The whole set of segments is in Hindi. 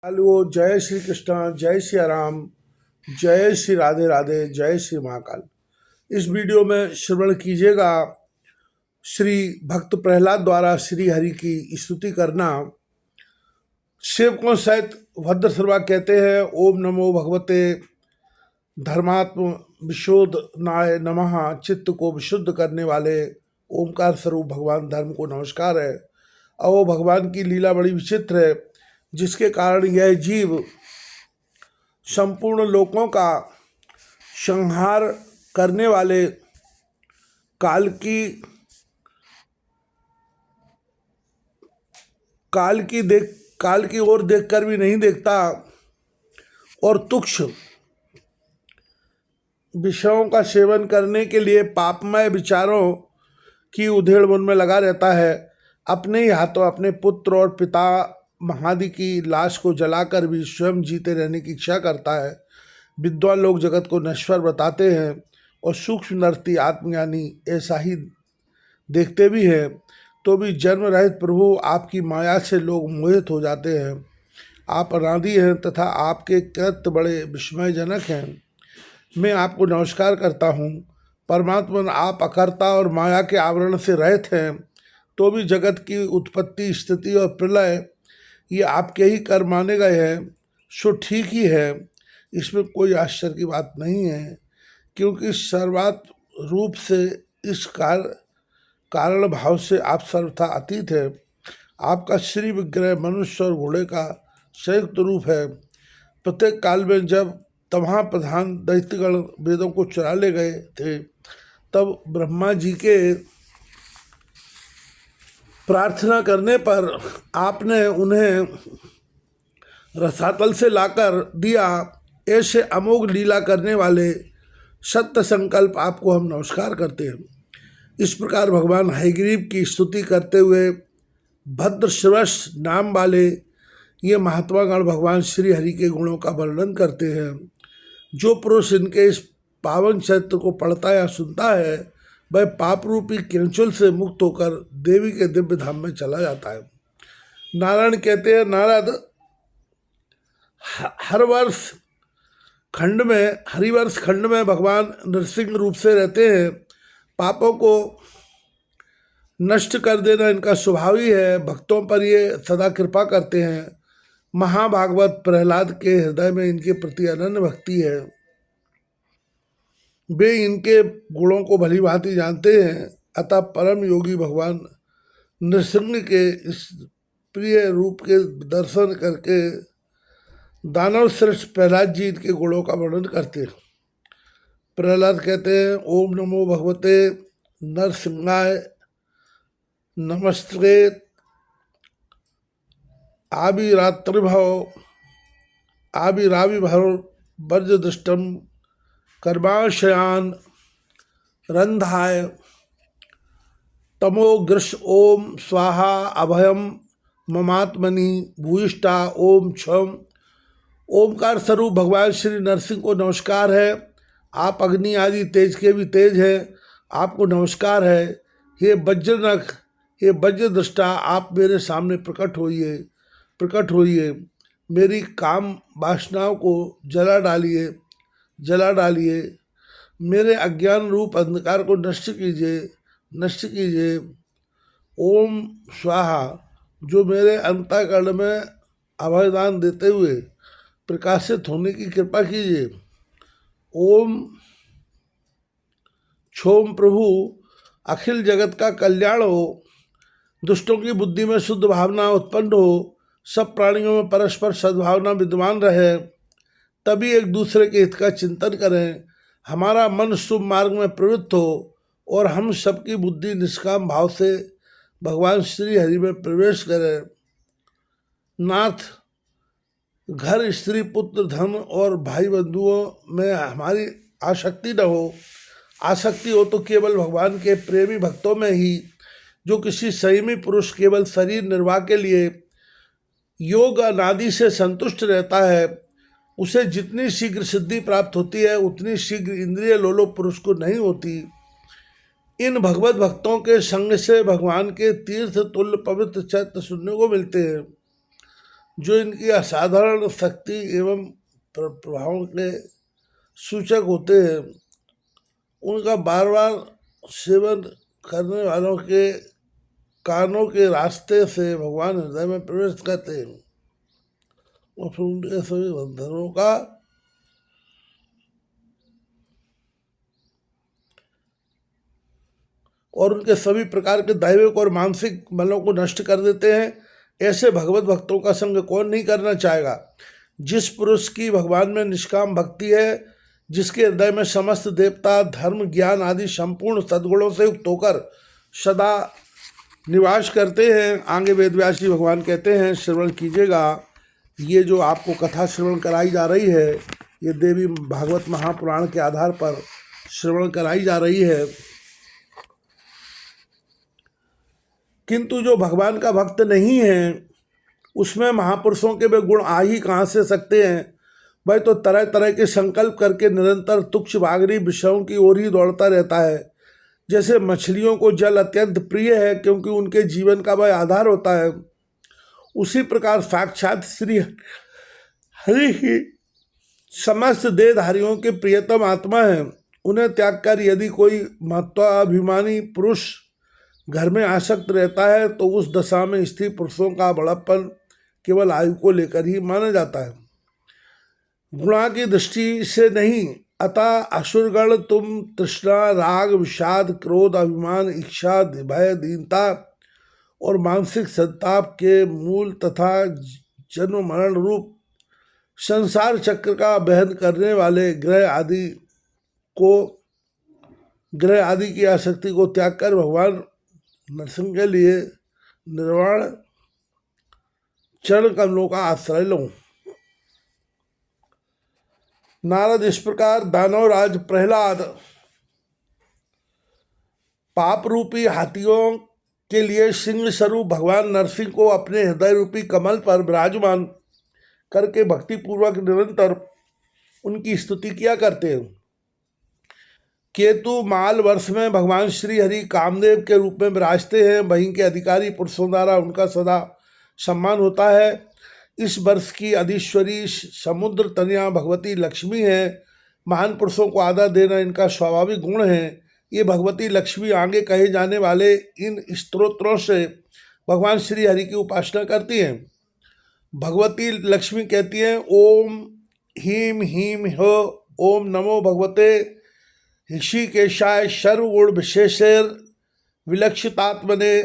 हेलो, जय श्री कृष्ण, जय श्री राम, जय श्री राधे राधे, जय श्री महाकाल। इस वीडियो में श्रवण कीजिएगा श्री भक्त प्रहलाद द्वारा श्री हरि की स्तुति करना। सेवकों सहित भद्र सर्वा कहते हैं, ओम नमो भगवते धर्मात्म विशोधनाय नमः। चित्त को विशुद्ध करने वाले ओमकार स्वरूप भगवान धर्म को नमस्कार है। और भगवान की लीला बड़ी विचित्र है, जिसके कारण यह जीव संपूर्ण लोकों का संहार करने वाले काल की ओर देखकर भी नहीं देखता और तुच्छ विषयों का सेवन करने के लिए पापमय विचारों की उधेड़ बुन में लगा रहता है। अपने ही हाथों अपने पुत्र और पिता महादि की लाश को जलाकर भी स्वयं जीते रहने की इच्छा करता है। विद्वान लोग जगत को नश्वर बताते हैं और सूक्ष्म नरती आत्मज्ञानी ऐसा ही देखते भी हैं, तो भी जन्म रहित प्रभु आपकी माया से लोग मोहित हो जाते हैं। आप अनादि हैं तथा आपके कृत्य बड़े विस्मयजनक हैं। मैं आपको नमस्कार करता हूँ। परमात्मा आप अकर्ता और माया के आवरण से रहित हैं, तो भी जगत की उत्पत्ति, स्थिति और प्रलय ये आपके ही कर्म माने गए हैं। सो ठीक ही है, इसमें कोई आश्चर्य की बात नहीं है, क्योंकि सर्वात्म रूप से इस कारण भाव से आप सर्वथा अतीत है। आपका श्री विग्रह मनुष्य और घोड़े का संयुक्त रूप है। प्रत्येक काल में जब तमहा प्रधान दैत्यगण वेदों को चुरा ले गए थे, तब ब्रह्मा जी के प्रार्थना करने पर आपने उन्हें रसातल से लाकर दिया। ऐसे अमोघ लीला करने वाले सत्य संकल्प आपको हम नमस्कार करते हैं। इस प्रकार भगवान हयग्रीव की स्तुति करते हुए भद्रश्रवस नाम वाले ये महात्मागण भगवान श्री हरि के गुणों का वर्णन करते हैं। जो पुरुष इनके इस पावन चरित्र को पढ़ता या सुनता है, वह पाप रूपी किंचुल से मुक्त होकर देवी के दिव्य धाम में चला जाता है। नारायण कहते हैं, नारद हरिवर्ष खंड में भगवान नरसिंह रूप से रहते हैं। पापों को नष्ट कर देना इनका स्वभाव ही है। भक्तों पर ये सदा कृपा करते हैं। महाभागवत प्रहलाद के हृदय में इनके प्रति अनन्य भक्ति है। वे इनके गुणों को भली भांति जानते हैं। अतः परम योगी भगवान नृसिंह के इस प्रिय रूप के दर्शन करके दानव श्रेष्ठ प्रहलाद जी इनके गुणों का वर्णन करते हैं। प्रहलाद कहते हैं, ओम नमो भगवते नरसिंहाय नमस्ते आविराविर्भव वज्रदृष्टम कर्माशयान रंधाय तमोग्रश ओम स्वाहा अभयम ममात्मनि भूयिष्ठा ओम क्षम। ओमकार स्वरूप भगवान श्री नरसिंह को नमस्कार है। आप अग्नि आदि तेज के भी तेज हैं। आपको नमस्कार है। हे वज्रनख, हे वज्रदृष्टा, आप मेरे सामने प्रकट होइए। मेरी काम वासनाओं को जला डालिए। मेरे अज्ञान रूप अंधकार को नष्ट कीजिए। ओम स्वाहा, जो मेरे अंतःकरण में अभयदान देते हुए प्रकाशित होने की कृपा कीजिए। ओम क्षोम, प्रभु अखिल जगत का कल्याण हो, दुष्टों की बुद्धि में शुद्ध भावना उत्पन्न हो, सब प्राणियों में परस्पर सद्भावना विद्यमान रहे, तभी एक दूसरे के हित का चिंतन करें, हमारा मन शुभ मार्ग में प्रवृत्त हो और हम सबकी बुद्धि निष्काम भाव से भगवान श्री हरि में प्रवेश करें। नाथ, घर, स्त्री, पुत्र, धन और भाई बंधुओं में हमारी आसक्ति न हो। आसक्ति हो तो केवल भगवान के प्रेमी भक्तों में ही। जो किसी संयमी पुरुष केवल शरीर निर्वाह के लिए योग अनादि से संतुष्ट रहता है, उसे जितनी शीघ्र सिद्धि प्राप्त होती है, उतनी शीघ्र इंद्रिय लोलुप पुरुष को नहीं होती। इन भगवत भक्तों के संग से भगवान के तीर्थ तुल्य पवित्र चरित्र सुनने को मिलते हैं। जो इनकी असाधारण शक्ति एवं प्रभावों के सूचक होते हैं, उनका बार बार सेवन करने वालों के कानों के रास्ते से भगवान हृदय में प्रवेश करते हैं और फिर उनके सभी बंधनों का और उनके सभी प्रकार के दैविक और मानसिक बलों को नष्ट कर देते हैं। ऐसे भगवत भक्तों का संग कौन नहीं करना चाहेगा। जिस पुरुष की भगवान में निष्काम भक्ति है, जिसके हृदय में समस्त देवता, धर्म, ज्ञान आदि संपूर्ण सद्गुणों से युक्त होकर सदा निवास करते हैं, आगे वेदव्यास जी भगवान कहते हैं, श्रवण कीजिएगा। ये जो आपको कथा श्रवण कराई जा रही है, ये देवी भागवत महापुराण के आधार पर श्रवण कराई जा रही है। किंतु जो भगवान का भक्त नहीं है, उसमें महापुरुषों के वे गुण आ ही कहाँ से सकते हैं। वह तो तरह तरह के संकल्प करके निरंतर तुच्छ भागरी विषयों की ओर ही दौड़ता रहता है। जैसे मछलियों को जल अत्यंत प्रिय है क्योंकि उनके जीवन का वह आधार होता है, उसी प्रकार साक्षात श्री हरि ही समस्त देहधारियों के प्रियतम आत्मा है। उन्हें त्याग कर यदि कोई महत्वाभिमानी पुरुष घर में आसक्त रहता है तो उस दशा में स्त्री पुरुषों का बड़प्पन केवल आयु को लेकर ही माना जाता है, गुणा की दृष्टि से नहीं। अतः असुरगण तुम तृष्णा, राग, विषाद, क्रोध, अभिमान, इच्छा, भय, दीनता और मानसिक संताप के मूल तथा जन्म मरण रूप संसार चक्र का वहन करने वाले ग्रह आदि की आसक्ति को त्याग कर भगवान नरसिंह के लिए निर्वाण चरण कमलों का आश्रय लो। नारद इस प्रकार दानवराज प्रहलाद पाप रूपी हाथियों के लिए सिंह स्वरूप भगवान नरसिंह को अपने हृदय रूपी कमल पर विराजमान करके भक्ति पूर्वक निरंतर उनकी स्तुति किया करते हैं। केतु माल वर्ष में भगवान श्री हरि कामदेव के रूप में विराजते हैं, वहीं के अधिकारी पुरुषों द्वारा उनका सदा सम्मान होता है। इस वर्ष की अधीश्वरी समुद्र तनया भगवती लक्ष्मी है। महान पुरुषों को आदर देना इनका स्वाभाविक गुण है। ये भगवती लक्ष्मी आगे कहे जाने वाले इन स्तोत्रों से भगवान श्री हरि की उपासना करती हैं। भगवती लक्ष्मी कहती हैं, ओम ह्रीं ह्रीं हो, ओम नमो भगवते ऋषिकेशाय सर्वगुण विशेषेर विलक्षितात्मने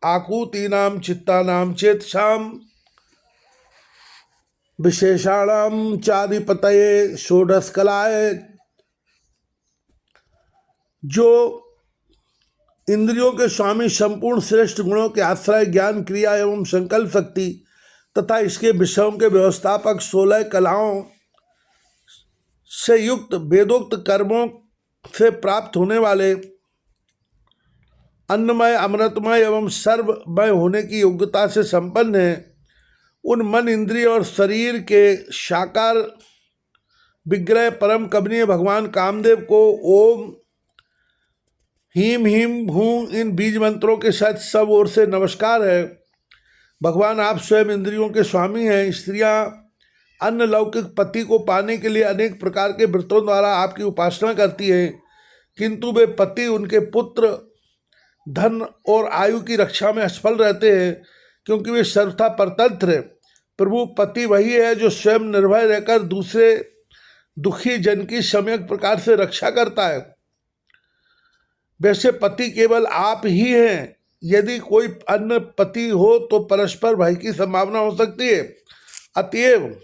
आकुतीनां चित्तानां चेतसाम विशेषाणाम चाधिपतये षोडशकलाय। जो इंद्रियों के स्वामी, संपूर्ण श्रेष्ठ गुणों के आश्रय, ज्ञान, क्रिया एवं संकल्प शक्ति तथा इसके विषयों के व्यवस्थापक, 16 कलाओं से युक्त, वेदोक्त कर्मों से प्राप्त होने वाले, अन्नमय, अमृतमय एवं सर्वमय होने की योग्यता से संपन्न है, उन मन, इंद्रिय और शरीर के साकार विग्रह परम कमनीय भगवान कामदेव को ओम ह्रीं ह्रीं हूँ इन बीज मंत्रों के साथ सब ओर से नमस्कार है। भगवान आप स्वयं इंद्रियों के स्वामी हैं। स्त्रियां अन्य लौकिक पति को पाने के लिए अनेक प्रकार के व्रतों द्वारा आपकी उपासना करती हैं, किंतु वे पति उनके पुत्र, धन और आयु की रक्षा में असफल रहते हैं क्योंकि वे सर्वथा परतंत्र हैं। प्रभु पति वही है जो स्वयं निर्भय रहकर दूसरे दुखी जन की सम्यक प्रकार से रक्षा करता है। वैसे पति केवल आप ही हैं। यदि कोई अन्य पति हो तो परस्पर भय की संभावना हो सकती है। अतएव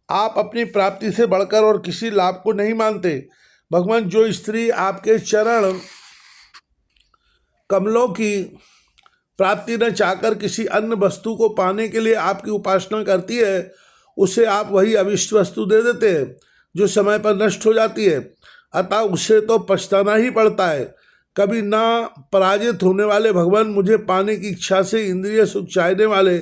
आप अपनी प्राप्ति से बढ़कर और किसी लाभ को नहीं मानते। भगवान, जो स्त्री आपके चरण कमलों की प्राप्ति न चाहकर किसी अन्य वस्तु को पाने के लिए आपकी उपासना करती है, उसे आप वही अविष्ट वस्तु दे देते हैं जो समय पर नष्ट हो जाती है। अतः उसे तो पछताना ही पड़ता है। कभी ना पराजित होने वाले भगवान, मुझे पाने की इच्छा से इंद्रिय सुख चाहने वाले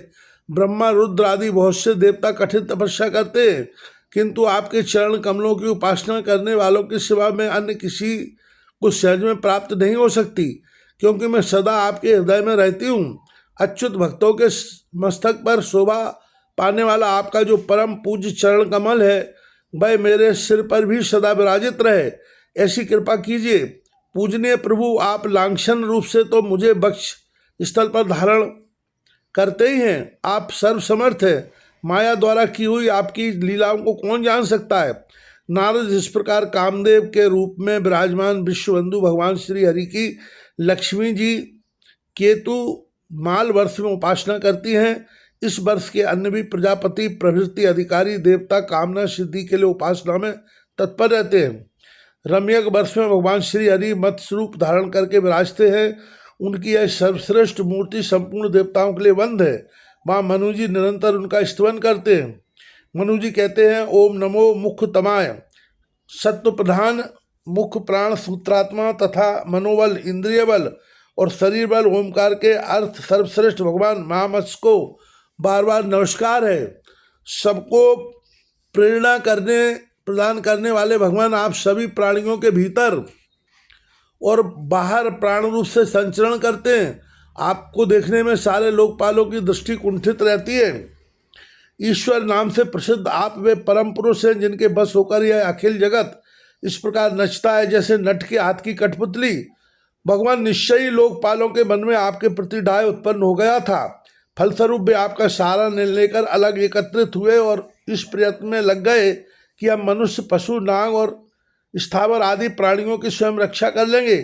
ब्रह्मा, रुद्र आदि बहुत से देवता कठिन तपस्या करते हैं, किंतु आपके चरण कमलों की उपासना करने वालों के सिवा में अन्य किसी को सहज में प्राप्त नहीं हो सकती, क्योंकि मैं सदा आपके हृदय में रहती हूँ। अच्युत भक्तों के मस्तक पर शोभा पाने वाला आपका जो परम पूज्य चरण कमल है वह मेरे सिर पर भी सदा विराजित रहे, ऐसी कृपा कीजिए। पूजनीय प्रभु, आप लांछन रूप से तो मुझे वक्ष स्थल पर धारण करते ही हैं, आप सर्वसमर्थ हैं। माया द्वारा की हुई आपकी लीलाओं को कौन जान सकता है। नारद जिस प्रकार कामदेव के रूप में विराजमान विश्वबंधु भगवान श्री हरि की लक्ष्मी जी केतु माल वर्ष में उपासना करती हैं, इस वर्ष के अन्य भी प्रजापति प्रभृति अधिकारी देवता कामना सिद्धि के लिए उपासना में तत्पर रहते हैं। रम्यक वर्ष में भगवान श्री हरि मत्स्य रूप धारण करके विराजते हैं। उनकी यह सर्वश्रेष्ठ मूर्ति संपूर्ण देवताओं के लिए वंद है। वहाँ मनु जी निरंतर उनका स्तवन करते हैं। मनु जी कहते हैं, ओम नमो मुख्य तमाय, सत्व प्रधान मुख्य प्राण सूत्रात्मा तथा मनोबल इंद्रिय बल और शरीर बल ओमकार के अर्थ सर्वश्रेष्ठ भगवान महामत्स्य को बार बार नमस्कार है। सबको प्रेरणा प्रदान करने वाले भगवान आप सभी प्राणियों के भीतर और बाहर प्राण रूप से संचरण करते हैं। आपको देखने में सारे लोकपालों की दृष्टि कुंठित रहती है। ईश्वर नाम से प्रसिद्ध आप वे परम पुरुष हैं जिनके बस होकर यह अखिल जगत इस प्रकार नचता है जैसे नट के हाथ की कठपुतली। भगवान निश्चय ही लोकपालों के मन में आपके प्रति डाय उत्पन्न हो गया था। फलस्वरूप वे आपका सहारा लेकर अलग एकत्रित हुए और इस प्रयत्न में लग गए कि हम मनुष्य, पशु, नाग और स्थावर आदि प्राणियों की स्वयं रक्षा कर लेंगे,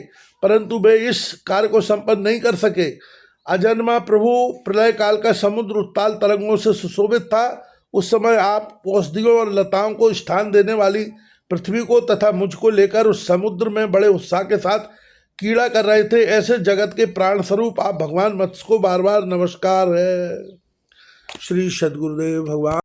परंतु वे इस कार्य को संपन्न नहीं कर सके। अजन्मा प्रभु प्रलय काल का समुद्र उत्ताल तरंगों से सुशोभित था। उस समय आप औषधियों और लताओं को स्थान देने वाली पृथ्वी को तथा मुझको लेकर उस समुद्र में बड़े उत्साह के साथ कीड़ा कर रहे थे। ऐसे जगत के प्राण स्वरूप आप भगवान मत्स्य को बार बार नमस्कार है। श्री सद्गुरुदेव भगवान।